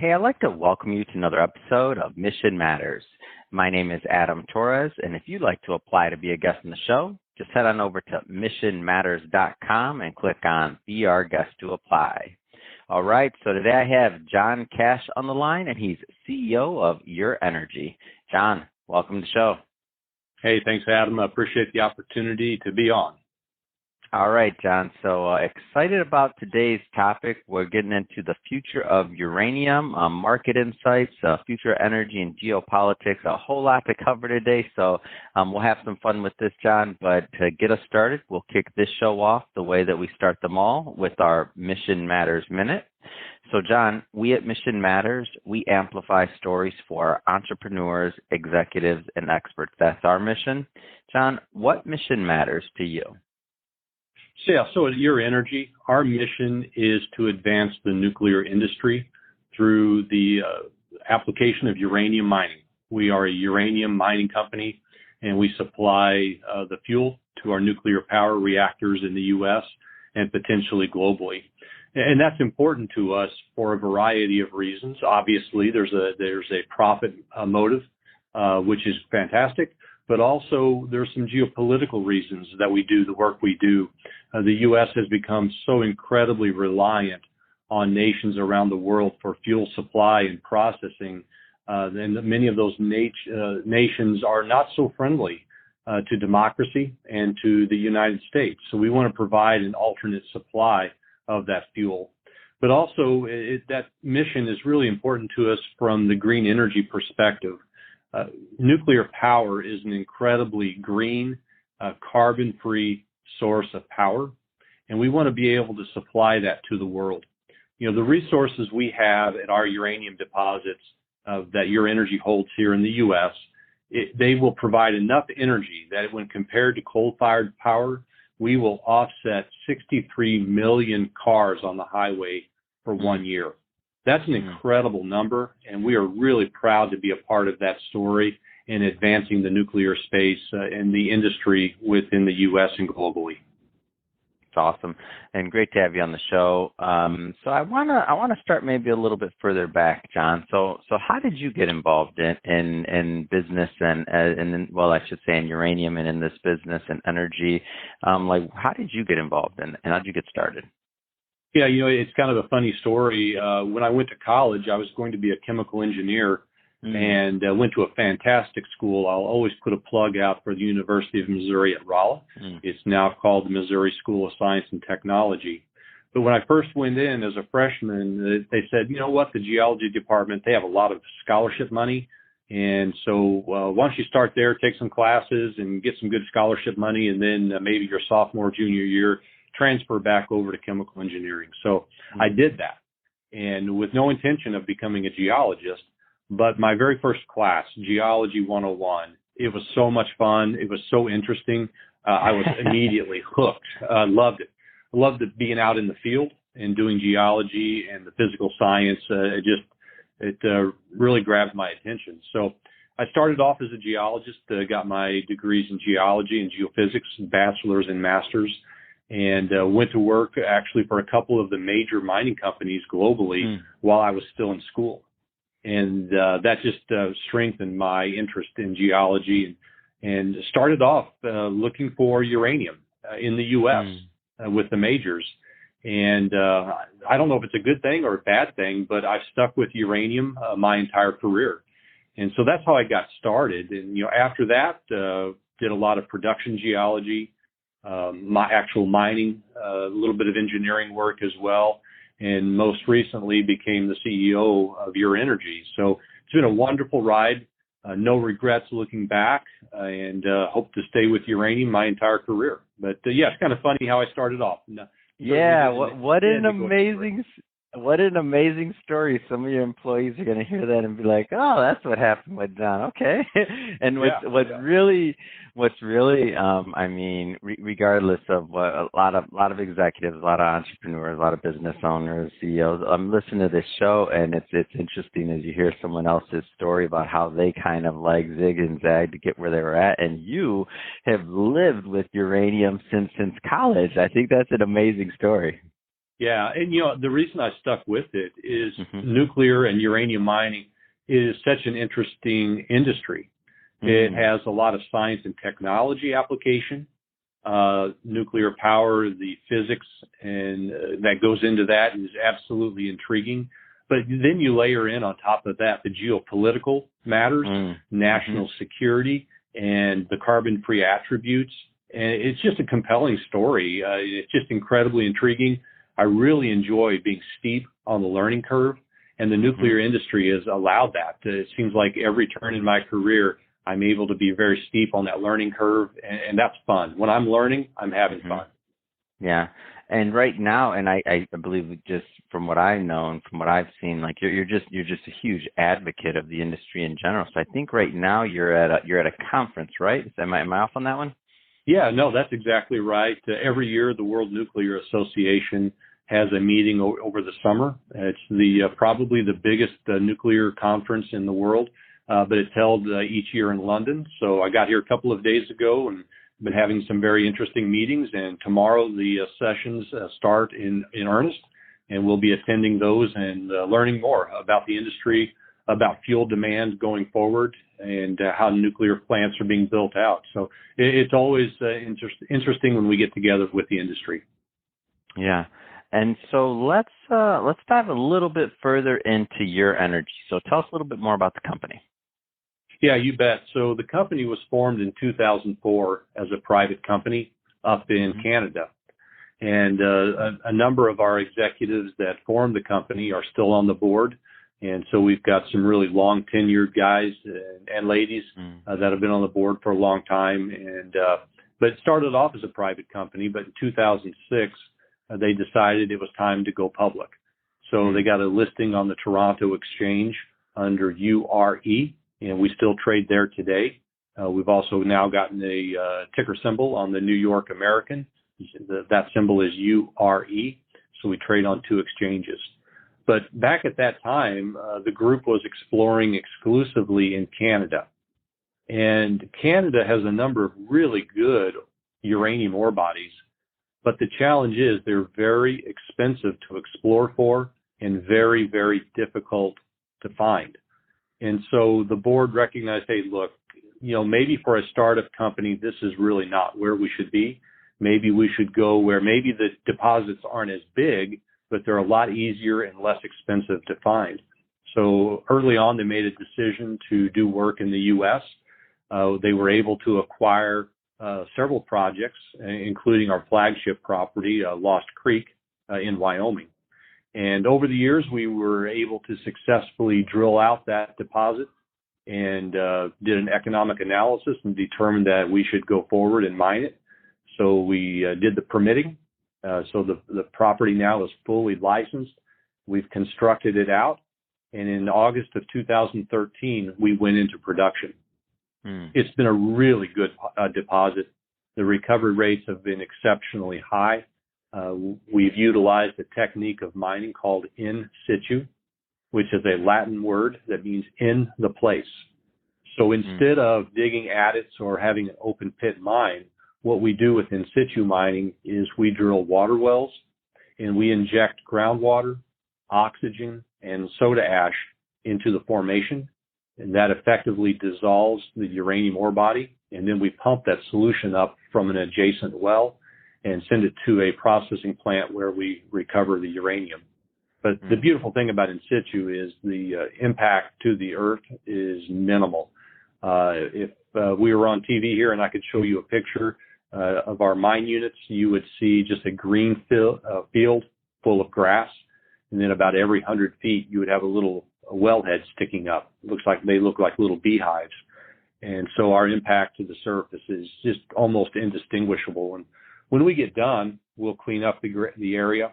Hey, I'd like to welcome you to another episode of Mission Matters. My name is Adam Torres, and if you'd like to apply to be a guest on the show, just head on over to missionmatters.com and click on Be Our Guest to apply. All right, so today I have John Cash on the line, and he's CEO of Uranium. John, welcome to the show. Hey, thanks, Adam. I appreciate the opportunity to be on. All right, John. So excited about today's topic. We're getting into the future of uranium, market insights, future energy and geopolitics, a whole lot to cover today. So we'll have some fun with this, John. But to get us started, we'll kick this show off the way that we start them all with our Mission Matters Minute. So, John, we at Mission Matters, we amplify stories for entrepreneurs, executives, and experts. That's our mission. John, what mission matters to you? So at Uranium, our mission is to advance the nuclear industry through the application of uranium mining. We are a uranium mining company, and we supply the fuel to our nuclear power reactors in the U.S. and potentially globally. And that's important to us for a variety of reasons. Obviously, there's a profit motive, which is fantastic. But also there's some geopolitical reasons that we do the work we do. The U.S. has become so incredibly reliant on nations around the world for fuel supply and processing. And many of those nations are not so friendly to democracy and to the United States. So we want to provide an alternate supply of that fuel. But also that mission is really important to us from the green energy perspective. Nuclear power is an incredibly green, carbon-free source of power, and we want to be able to supply that to the world. You know, the resources we have at our uranium deposits that Uranium holds here in the U.S., they will provide enough energy that when compared to coal-fired power, we will offset 63 million cars on the highway for 1 year. That's an incredible number, and we are really proud to be a part of that story in advancing the nuclear space and the industry within the U.S. and globally. It's awesome, and great to have you on the show. So I wanna start maybe a little bit further back, John. So how did you get involved in business and I should say in uranium and in this business and energy? How did you get involved and how did you get started? Yeah, you know, it's kind of a funny story. When I went to college, I was going to be a chemical engineer and went to a fantastic school. I'll always put a plug out for the University of Missouri at Rolla. It's now called the Missouri School of Science and Technology. But when I first went in as a freshman, they said, you know what, the geology department, they have a lot of scholarship money. And so why don't you start there, take some classes and get some good scholarship money, and then maybe your sophomore, junior year, transfer back over to chemical engineering. So I did that, and with no intention of becoming a geologist. But my very first class, Geology 101, it was so much fun. It was so interesting. I was immediately hooked. Loved it. Loved it being out in the field and doing geology and the physical science. It really grabbed my attention. So I started off as a geologist, got my degrees in geology and geophysics, bachelor's and master's, and went to work actually for a couple of the major mining companies globally while I was still in school. And that just strengthened my interest in geology and started off looking for uranium in the U.S. With the majors. And I don't know if it's a good thing or a bad thing, but I've stuck with uranium my entire career. And so that's how I got started. And, you know, after that, did a lot of production geology, my actual mining, a little bit of engineering work as well, and most recently became the CEO of Uranium. So it's been a wonderful ride, no regrets looking back, and hope to stay with uranium my entire career. But yeah, it's kind of funny how I started off. Yeah, what an amazing story. Some of your employees are going to hear that and be like, "Oh, that's what happened with John." Okay. And what's really, I mean, regardless of what a lot of executives, a lot of entrepreneurs, a lot of business owners, CEOs, I'm listening to this show, and it's interesting as you hear someone else's story about how they kind of like zig and zag to get where they were at, and you have lived with uranium since college. I think that's an amazing story. Yeah, and the reason I stuck with it is Mm-hmm. nuclear and uranium mining is such an interesting industry. It Mm. has a lot of science and technology application, nuclear power, the physics, and that goes into that is absolutely intriguing. But then you layer in on top of that the geopolitical matters, Mm. national Mm-hmm. security, and the carbon-free attributes. And it's just a compelling story. It's just incredibly intriguing. I really enjoy being steep on the learning curve, and the nuclear industry has allowed that. It seems like every turn in my career, I'm able to be very steep on that learning curve, and that's fun. When I'm learning, I'm having fun. Yeah. And right now, and I believe just from what I know and from what I've seen, like you're just a huge advocate of the industry in general. So I think right now you're at a conference, right? Am I off on that one? Yeah, no, that's exactly right. Every year, the World Nuclear Association has a meeting over the summer. It's probably the biggest nuclear conference in the world, but it's held each year in London. So I got here a couple of days ago and been having some very interesting meetings. And tomorrow the sessions start in earnest, and we'll be attending those and learning more about the industry, about fuel demand going forward, and how nuclear plants are being built out. So it's always interesting when we get together with the industry. Yeah. And so let's dive a little bit further into your energy. So tell us a little bit more about the company. Yeah, you bet. So the company was formed in 2004 as a private company up in Canada. And a number of our executives that formed the company are still on the board. And so we've got some really long tenured guys and ladies that have been on the board for a long time. And but it started off as a private company, but in 2006, they decided it was time to go public. So they got a listing on the Toronto Exchange under URE, and we still trade there today. We've also now gotten a ticker symbol on the New York American. That symbol is URE, so we trade on two exchanges. But back at that time, the group was exploring exclusively in Canada. And Canada has a number of really good uranium ore bodies, but the challenge is they're very expensive to explore for and very, very difficult to find. And so the board recognized, hey, look, maybe for a startup company, this is really not where we should be. Maybe we should go where maybe the deposits aren't as big, but they're a lot easier and less expensive to find. So early on, they made a decision to do work in the U.S. They were able to acquire several projects, including our flagship property, Lost Creek in Wyoming. And over the years, we were able to successfully drill out that deposit and did an economic analysis and determined that we should go forward and mine it. So we did the permitting. So the property now is fully licensed. We've constructed it out. And in August of 2013, we went into production. It's been a really good deposit. The recovery rates have been exceptionally high. We've utilized a technique of mining called in situ, which is a Latin word that means in the place. So instead of digging adits or having an open pit mine, what we do with in situ mining is we drill water wells and we inject groundwater, oxygen, and soda ash into the formation. And that effectively dissolves the uranium ore body. And then we pump that solution up from an adjacent well and send it to a processing plant where we recover the uranium. But the beautiful thing about in situ is the impact to the earth is minimal. If we were on TV here and I could show you a picture of our mine units, you would see just a green field full of grass. And then about every 100 feet, you would have a little wellhead sticking up. They look like little beehives. And so our impact to the surface is just almost indistinguishable. And when we get done, we'll clean up the area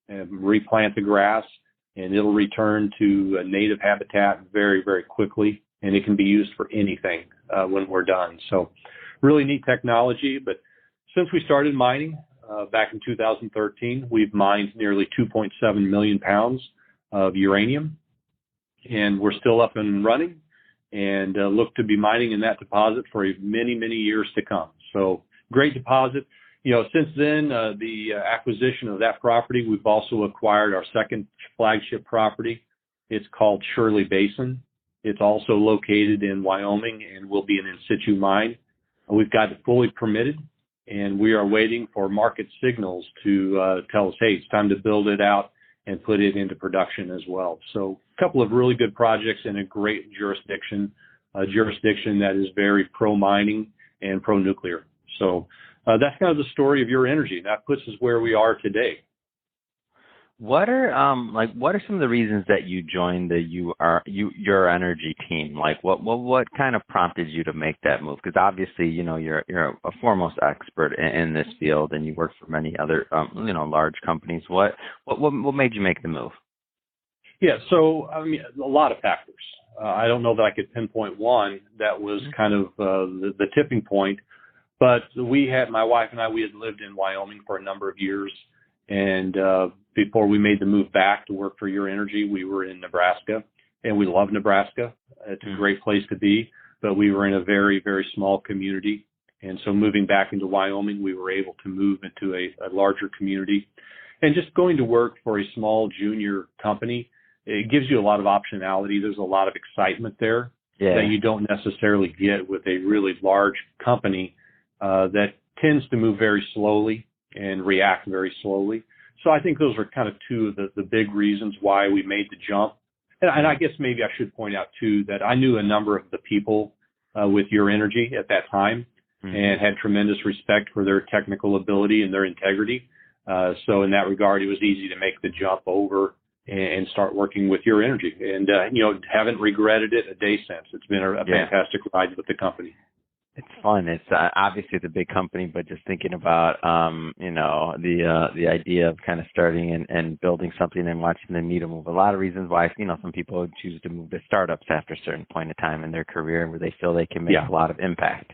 and replant the grass, and it'll return to a native habitat very, very quickly. And it can be used for anything when we're done. So really neat technology. But since we started mining back in 2013, we've mined nearly 2.7 million pounds of uranium. And we're still up and running and look to be mining in that deposit for many, many years to come. So great deposit. Since then, the acquisition of that property, we've also acquired our second flagship property. It's called Shirley Basin. It's also located in Wyoming and will be an in-situ mine. We've got it fully permitted, and we are waiting for market signals to tell us, hey, it's time to build it out and put it into production as well. So a couple of really good projects in a great jurisdiction, a jurisdiction that is very pro-mining and pro-nuclear. So that's kind of the story of Your Energy. That puts us where we are today. What are what are some of the reasons that you joined the Your Energy team? Like what kind of prompted you to make that move? Because obviously, you're a foremost expert in this field, and you work for many other large companies. What made you make the move? Yeah, so I mean, a lot of factors. I don't know that I could pinpoint one that was kind of the tipping point, but my wife and I, we had lived in Wyoming for a number of years. And before we made the move back to work for Your Energy, we were in Nebraska, and we love Nebraska. It's a great place to be, but we were in a very, very small community. And so moving back into Wyoming, we were able to move into a larger community. And just going to work for a small junior company, it gives you a lot of optionality. There's a lot of excitement there that you don't necessarily get with a really large company that tends to move very slowly and react very slowly. So I think those are kind of two of the big reasons why we made the jump. And I guess maybe I should point out, too, that I knew a number of the people with Your Energy at that time and had tremendous respect for their technical ability and their integrity. So in that regard, it was easy to make the jump over and start working with Your Energy. And, haven't regretted it a day since. It's been a fantastic ride with the company. It's fun. It's obviously it's a big company, but just thinking about the idea of kind of starting and building something and watching them need to move. A lot of reasons why some people choose to move to startups after a certain point of time in their career where they feel they can make a lot of impact.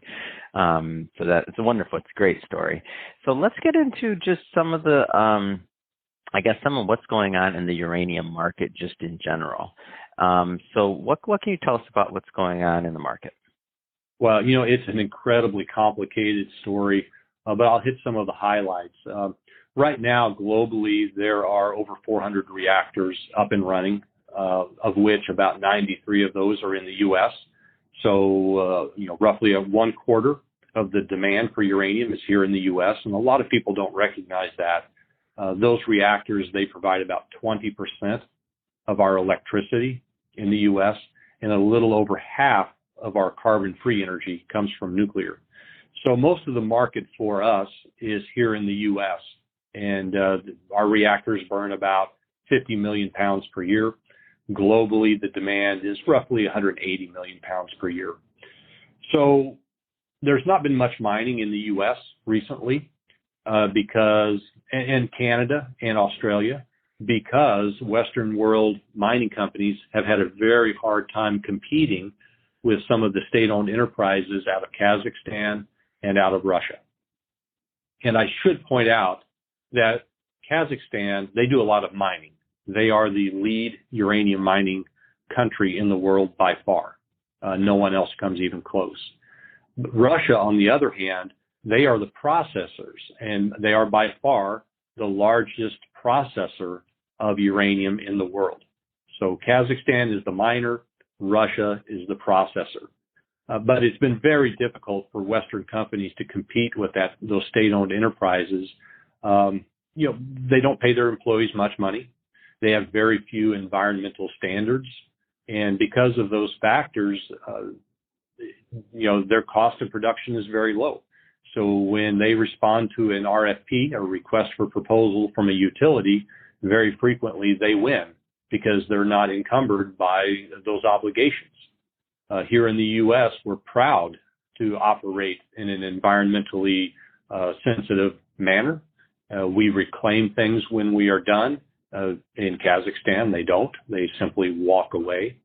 So that it's wonderful. It's a great story. So let's get into just some of the some of what's going on in the uranium market just in general. So what can you tell us about what's going on in the market? Well, it's an incredibly complicated story, but I'll hit some of the highlights. Right now, globally, there are over 400 reactors up and running, of which about 93 of those are in the U.S. So, roughly 1/4 of the demand for uranium is here in the U.S., and a lot of people don't recognize that. Those reactors, they provide about 20% of our electricity in the U.S., and a little over half of our carbon-free energy comes from nuclear. So most of the market for us is here in the U.S., and our reactors burn about 50 million pounds per year. Globally, the demand is roughly 180 million pounds per year. So there's not been much mining in the U.S. recently because, and Canada and Australia, because Western world mining companies have had a very hard time competing with some of the state-owned enterprises out of Kazakhstan and out of Russia. And I should point out that Kazakhstan, they do a lot of mining. They are the lead uranium mining country in the world by far. No one else comes even close. But Russia, on the other hand, they are the processors, and they are by far the largest processor of uranium in the world. So Kazakhstan is the miner, Russia is the processor. But it's been very difficult for Western companies to compete with those state-owned enterprises. They don't pay their employees much money. They have very few environmental standards. And because of those factors, their cost of production is very low. So when they respond to an RFP, a request for proposal from a utility, very frequently they win because they're not encumbered by those obligations. Here in the U.S., we're proud to operate in an environmentally sensitive manner. We reclaim things when we are done. In Kazakhstan, they don't. They simply walk away.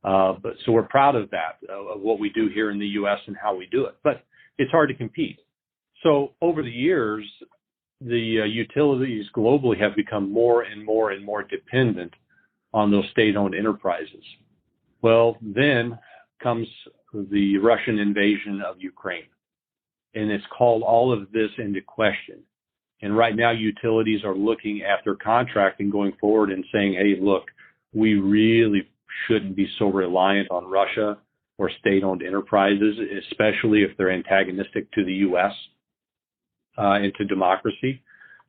But so we're proud of that, of what we do here in the U.S. and how we do it. But it's hard to compete. So over the years, the utilities globally have become more and more and more dependent on those state-owned enterprises. Well, then comes the Russian invasion of Ukraine. and it's called all of this into question. And right now, utilities are looking at their contracting going forward and saying, hey, look, we really shouldn't be so reliant on Russia or state-owned enterprises, especially if they're antagonistic to the U.S. And to democracy.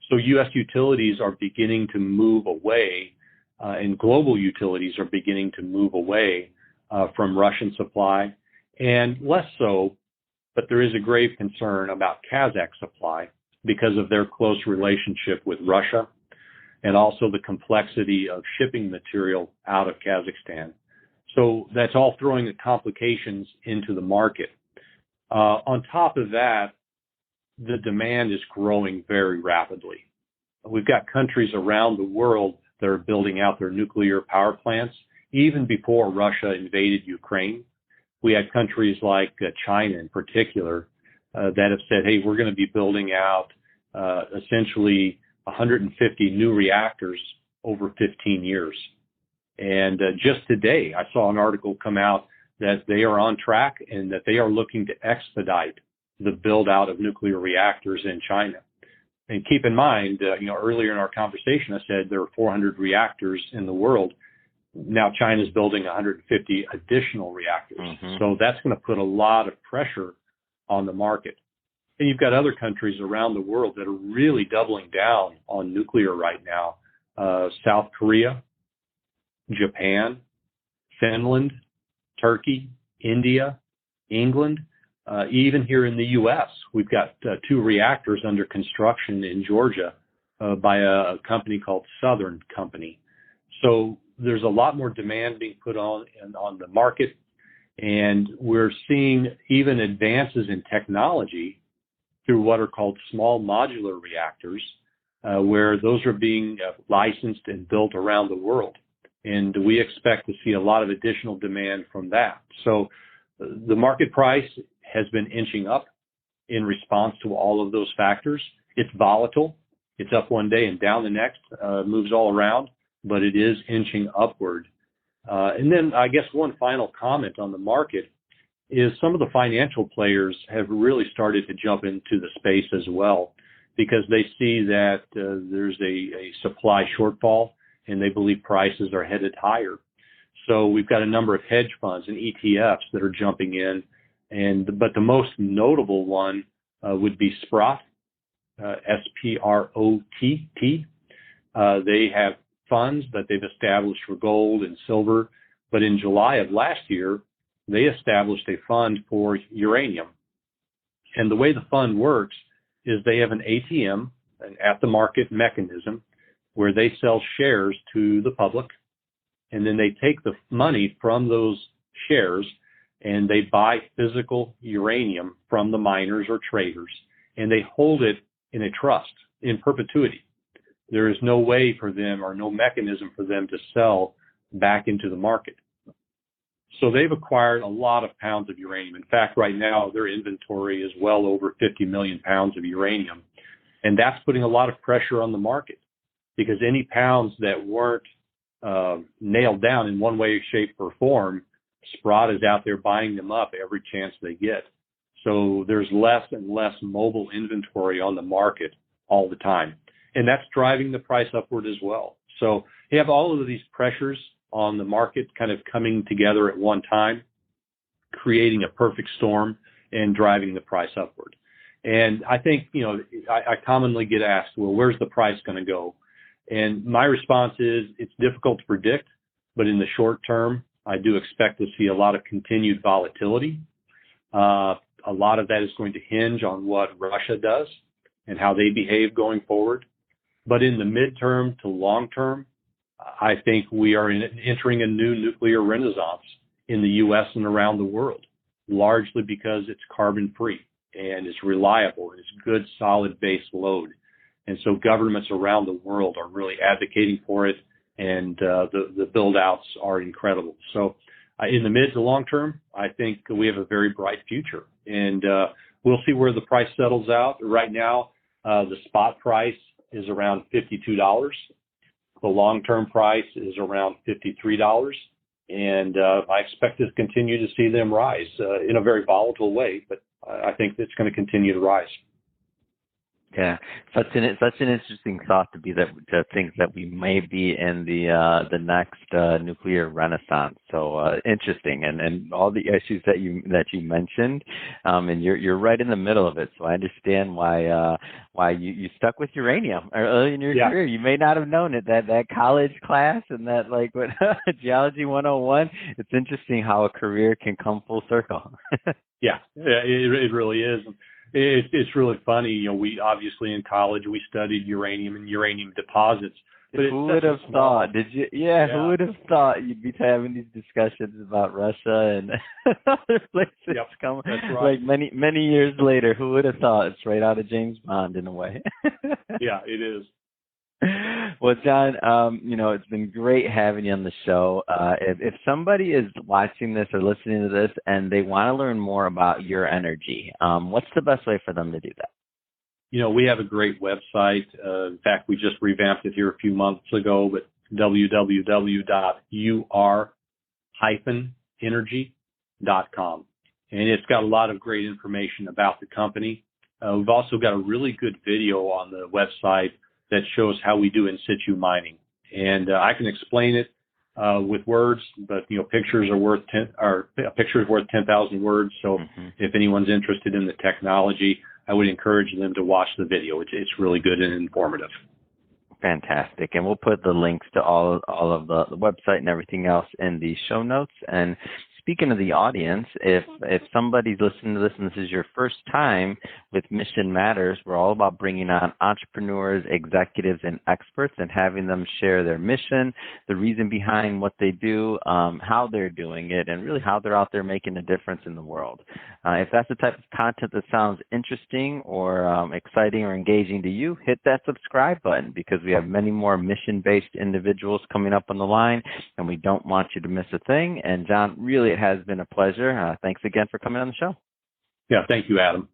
So U.S. utilities are beginning to move away, and global utilities are beginning to move away from Russian supply, and less so, but there is a grave concern about Kazakh supply because of their close relationship with Russia and also the complexity of shipping material out of Kazakhstan. So that's all throwing the complications into the market. On top of that, the demand is growing very rapidly. We've got countries around the world that are building out their nuclear power plants even before Russia invaded Ukraine. We had countries like China in particular that have said, hey, we're going to be building out essentially 150 new reactors over 15 years. And just today, I saw an article come out that they are on track and that they are looking to expedite the build out of nuclear reactors in China. And keep in mind, earlier in our conversation, I said there are 400 reactors in the world. Now China's building 150 additional reactors. Mm-hmm. So that's going to put a lot of pressure on the market. And you've got other countries around the world that are really doubling down on nuclear right now. South Korea, Japan, Finland, Turkey, India, England. Even here in the U.S., we've got 2 reactors under construction in Georgia by a company called Southern Company. So there's a lot more demand being put on the market, and we're seeing even advances in technology through what are called small modular reactors, where those are being licensed and built around the world. And we expect to see a lot of additional demand from that. So the market price has been inching up in response to all of those factors. It's volatile. It's up one day and down the next, moves all around, but it is inching upward. And then I guess one final comment on the market is some of the financial players have really started to jump into the space as well, because they see that there's a supply shortfall and they believe prices are headed higher. So we've got a number of hedge funds and ETFs that are jumping in. But the most notable one would be Sprott, S-P-R-O-T-T. They have funds that they've established for gold and silver. But in July of last year, they established a fund for uranium. And the way the fund works is they have an ATM, an at-the-market mechanism, where they sell shares to the public. And then they take the money from those shares and they buy physical uranium from the miners or traders, and they hold it in a trust in perpetuity. There is no way for them or no mechanism for them to sell back into the market. So they've acquired a lot of pounds of uranium. In fact, right now, their inventory is well over 50 million pounds of uranium. And that's putting a lot of pressure on the market, because any pounds that weren't nailed down in one way, shape, or form, Sprott is out there buying them up every chance they get. So there's less and less mobile inventory on the market all the time. And that's driving the price upward as well. So you have all of these pressures on the market kind of coming together at one time, creating a perfect storm and driving the price upward. And I think, I commonly get asked, well, where's the price going to go? And my response is it's difficult to predict, but in the short term, I do expect to see a lot of continued volatility. A lot of that is going to hinge on what Russia does and how they behave going forward. But in the midterm to long term, I think we are entering a new nuclear renaissance in the U.S. and around the world, largely because it's carbon free and it's reliable and it's good, solid base load. And so governments around the world are really advocating for it, and the build outs are incredible. So in the mid to long term, I think we have a very bright future, and we'll see where the price settles out. Right now, the spot price is around $52. The long-term price is around $53. And I expect to continue to see them rise in a very volatile way, but I think it's going to continue to rise. Yeah, such an interesting thought to think that we may be in the next nuclear renaissance. So interesting, and all the issues that you mentioned, and you're right in the middle of it. So I understand why you stuck with uranium early in your career. You may not have known it, that college class and that what Geology 101. It's interesting how a career can come full circle. Yeah, it really is. It's really funny. We obviously in college we studied uranium and uranium deposits. But who would have thought? Did you? Yeah, who would have thought you'd be having these discussions about Russia and other places? Yep, that's right. Many years later, who would have thought? It's right out of James Bond in a way. Yeah, it is. Well, John, it's been great having you on the show. If somebody is watching this or listening to this and they want to learn more about your energy, what's the best way for them to do that? We have a great website. In fact, we just revamped it here a few months ago, but www.ur-energy.com. And it's got a lot of great information about the company. We've also got a really good video on the website that shows how we do in situ mining. And I can explain it with words, but pictures are worth 10,000 words. So if anyone's interested in the technology, I would encourage them to watch the video. It's really good and informative. Fantastic. And we'll put the links to all of the website and everything else in the show notes. And speaking of the audience, if somebody's listening to this and this is your first time with Mission Matters, we're all about bringing on entrepreneurs, executives, and experts and having them share their mission, the reason behind what they do, how they're doing it, and really how they're out there making a difference in the world. If that's the type of content that sounds interesting or exciting or engaging to you, hit that subscribe button because we have many more mission-based individuals coming up on the line, and we don't want you to miss a thing. And John, really, it has been a pleasure. Thanks again for coming on the show. Yeah, thank you, Adam.